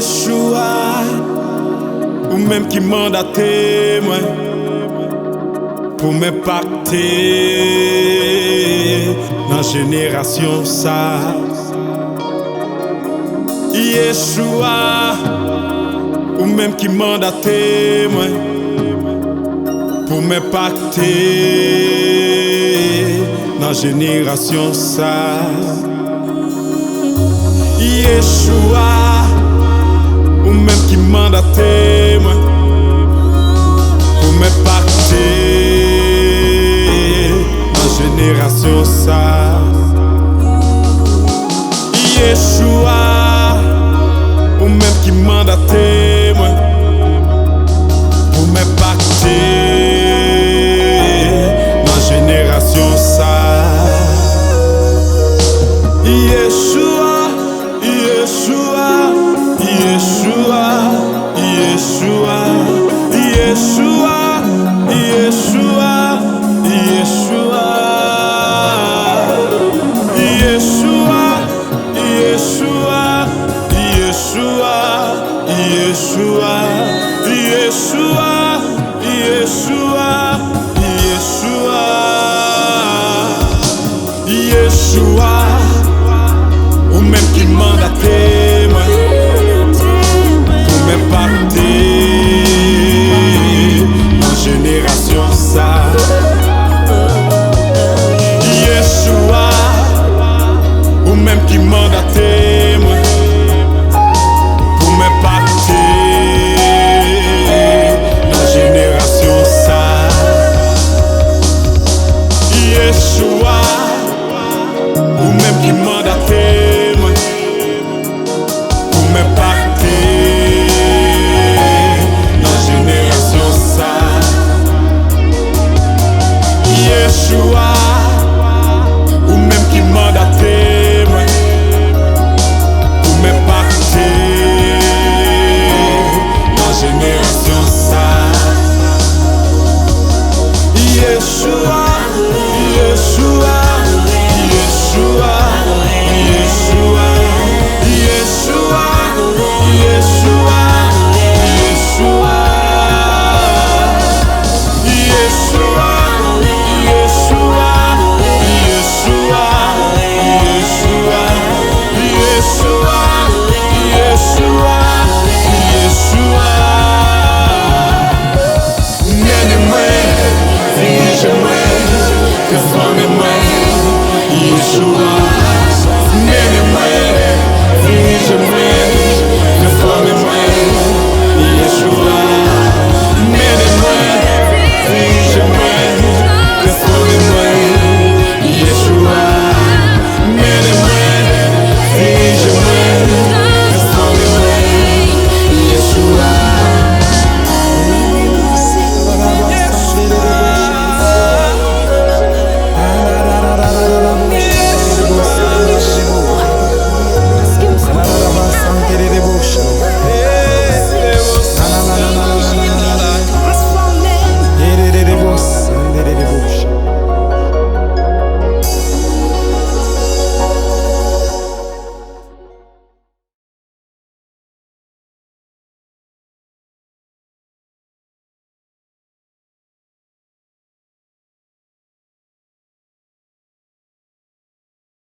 Yeshua, ou même qui mandaté moi pour me pacter dans génération ça. Yeshua, ou même qui mandaté moi pour me pacter dans génération ça. Yeshua, ou même qui mandaté moi pour me pacter dans génération ça. Yeshua, ou même qui mandaté moi pour me pacter dans génération ça. Yeshua, Yeshua, Yeshua, Yeshua, Yeshua, Yeshua, Yeshua, Yeshua, Yeshua, Yeshua, Yeshua, Yeshua, Yeshua, Yeshua, Yeshua, ou même qui mandaté moi pour me pacter dans génération ça. Yeshua, ou même qui mandaté moi pour me pacter dans génération ça. Yeshua, ou même qui mandaté moi pour me pacter dans génération ça. Yeshua, ou même qui mandaté moi pour me pacter dans génération ça. Yeshua, Yeshua, Yeshua, Yeshua, Yeshua, Yeshua, Yeshua, Yeshua.